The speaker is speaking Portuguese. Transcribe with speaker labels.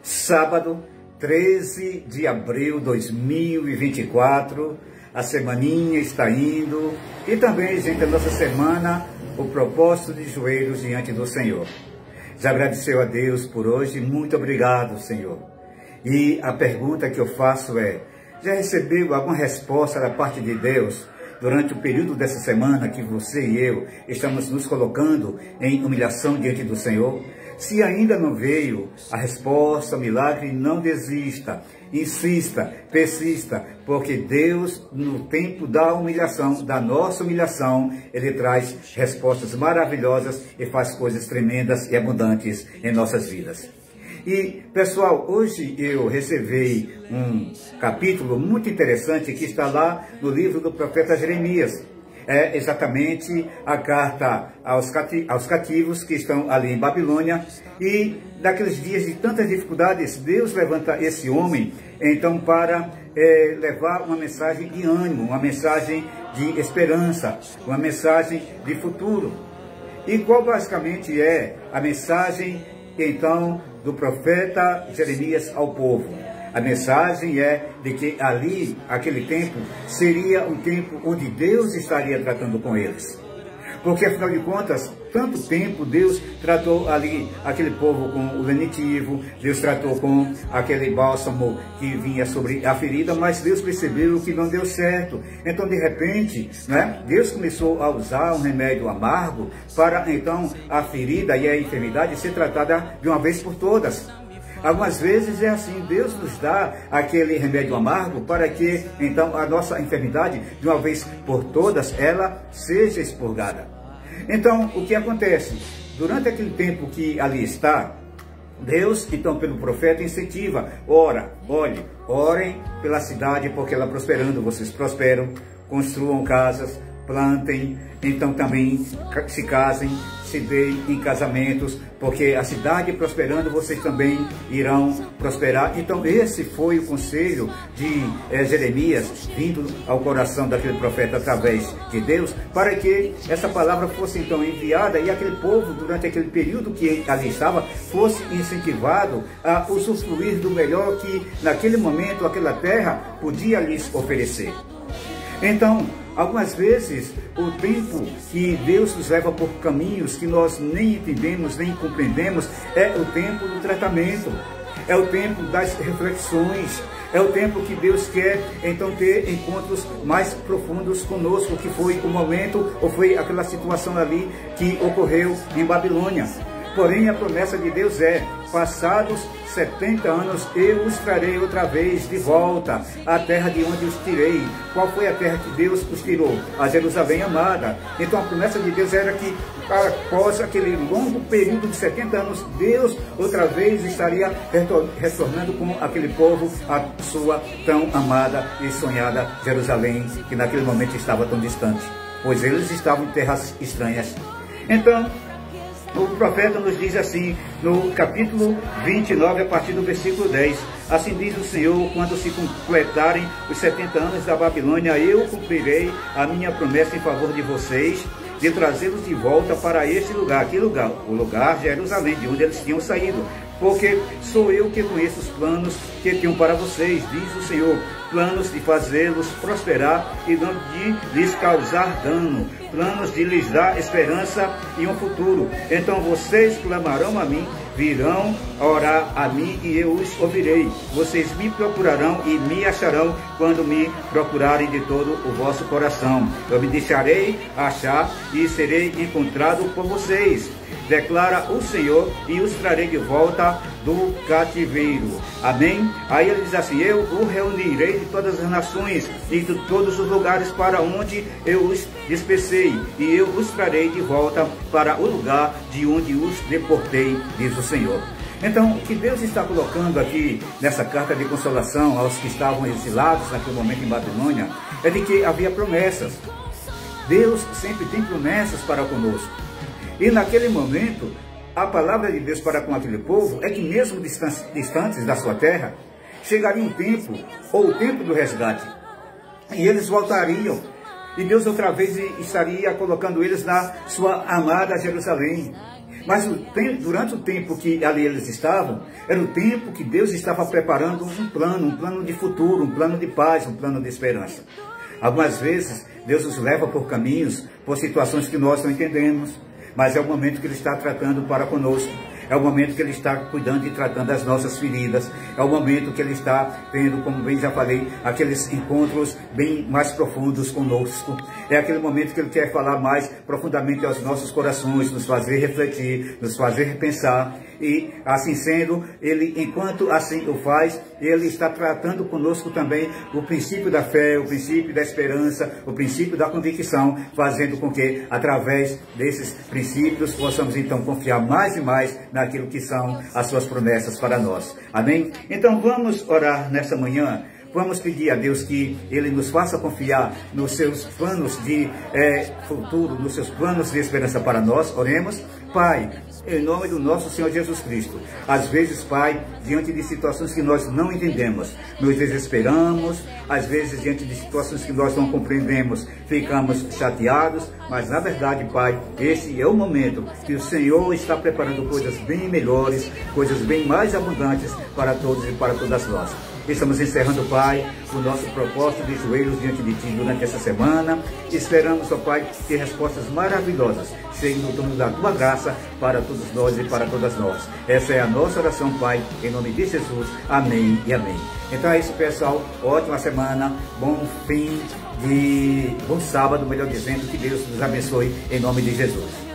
Speaker 1: Sábado, 13 de abril de 2024, a semaninha está indo e também, gente, a nossa semana, o propósito de joelhos diante do Senhor. Já agradeceu a Deus por hoje? Muito obrigado, Senhor. E a pergunta que eu faço é, já recebeu alguma resposta da parte de Deus durante o período dessa semana que você e eu estamos nos colocando em humilhação diante do Senhor? Se ainda não veio a resposta, o milagre, não desista, insista, persista, porque Deus, no tempo da humilhação, da nossa humilhação, Ele traz respostas maravilhosas e faz coisas tremendas e abundantes em nossas vidas. E, pessoal, hoje eu recebi um capítulo muito interessante que está lá no livro do profeta Jeremias. É exatamente a carta aos cativos que estão ali em Babilônia. E daqueles dias de tantas dificuldades, Deus levanta esse homem, então, para levar uma mensagem de ânimo, uma mensagem de esperança, uma mensagem de futuro. E qual basicamente é a mensagem, então, do profeta Jeremias ao povo? A mensagem é de que ali, aquele tempo, seria um tempo onde Deus estaria tratando com eles. Porque, afinal de contas, tanto tempo Deus tratou ali aquele povo com o lenitivo, Deus tratou com aquele bálsamo que vinha sobre a ferida, mas Deus percebeu que não deu certo. Então, de repente, né, Deus começou a usar um remédio amargo para, então, a ferida e a enfermidade ser tratada de uma vez por todas. Algumas vezes é assim, Deus nos dá aquele remédio amargo para que, então, a nossa enfermidade, de uma vez por todas, ela seja expurgada. Então, o que acontece? Durante aquele tempo que ali está, Deus, então, pelo profeta, incentiva: orem pela cidade, porque ela prosperando, vocês prosperam, construam casas, plantem, então também se casem, se deem em casamentos, porque a cidade prosperando, vocês também irão prosperar. Então esse foi o conselho de Jeremias, vindo ao coração daquele profeta através de Deus, para que essa palavra fosse então enviada e aquele povo, durante aquele período que ali estava, fosse incentivado a usufruir do melhor que naquele momento aquela terra podia lhes oferecer. Então, algumas vezes, o tempo que Deus nos leva por caminhos que nós nem entendemos, nem compreendemos, é o tempo do tratamento, é o tempo das reflexões, é o tempo que Deus quer, então, ter encontros mais profundos conosco, que foi o momento, ou foi aquela situação ali que ocorreu em Babilônia. Porém, a promessa de Deus é: passados 70 anos, eu os trarei outra vez de volta à terra de onde os tirei. Qual foi a terra que Deus os tirou? A Jerusalém amada. Então, a promessa de Deus era que, após aquele longo período de 70 anos, Deus outra vez estaria retornando com aquele povo a sua tão amada e sonhada Jerusalém, que naquele momento estava tão distante, pois eles estavam em terras estranhas. Então, o profeta nos diz assim, no capítulo 29, a partir do versículo 10. Assim diz o Senhor: quando se completarem os 70 anos da Babilônia, eu cumprirei a minha promessa em favor de vocês, de trazê-los de volta para este lugar. Que lugar? O lugar Jerusalém, de onde eles tinham saído. Porque sou eu que conheço os planos que tenho para vocês, diz o Senhor, planos de fazê-los prosperar e não de lhes causar dano, planos de lhes dar esperança e um futuro. Então vocês clamarão a mim, virão orar a mim e eu os ouvirei. Vocês me procurarão e me acharão quando me procurarem de todo o vosso coração. Eu me deixarei achar e serei encontrado por vocês, declara o Senhor, e os trarei de volta do cativeiro. Amém? Aí ele diz assim: eu o reunirei de todas as nações e de todos os lugares para onde eu os dispersei, e eu os trarei de volta para o lugar de onde os deportei, diz o Senhor. Então, o que Deus está colocando aqui nessa carta de consolação aos que estavam exilados naquele momento em Babilônia, é de que havia promessas. Deus sempre tem promessas para conosco. E naquele momento, a palavra de Deus para com aquele povo é que, mesmo distantes da sua terra, chegaria um tempo, ou o tempo do resgate, e eles voltariam. E Deus outra vez estaria colocando eles na sua amada Jerusalém. Mas durante o tempo que ali eles estavam, era o tempo que Deus estava preparando um plano de futuro, um plano de paz, um plano de esperança. Algumas vezes, Deus nos leva por caminhos, por situações que nós não entendemos, mas é o momento que Ele está tratando para conosco. É o momento que Ele está cuidando e tratando das nossas feridas. É o momento que Ele está tendo, como bem já falei, aqueles encontros bem mais profundos conosco. É aquele momento que Ele quer falar mais profundamente aos nossos corações, nos fazer refletir, nos fazer pensar. E assim sendo, Ele, enquanto assim o faz, Ele está tratando conosco também o princípio da fé, o princípio da esperança, o princípio da convicção, fazendo com que, através desses princípios, possamos então confiar mais e mais naquilo que são as suas promessas para nós. Amém? Então vamos orar nesta manhã. Vamos pedir a Deus que Ele nos faça confiar nos seus planos de futuro, nos seus planos de esperança para nós. Oremos. Pai, em nome do nosso Senhor Jesus Cristo, às vezes, Pai, diante de situações que nós não entendemos, nos desesperamos, às vezes, diante de situações que nós não compreendemos, ficamos chateados, mas, na verdade, Pai, esse é o momento que o Senhor está preparando coisas bem melhores, coisas bem mais abundantes para todos e para todas nós. Estamos encerrando, Pai, o nosso propósito de joelhos diante de Ti durante essa semana. Esperamos, ó Pai, ter respostas maravilhosas, cheio do trono da Tua graça para todos nós e para todas nós. Essa é a nossa oração, Pai, em nome de Jesus. Amém e amém. Então é isso, pessoal. Ótima semana, bom sábado, melhor dizendo, que Deus nos abençoe em nome de Jesus.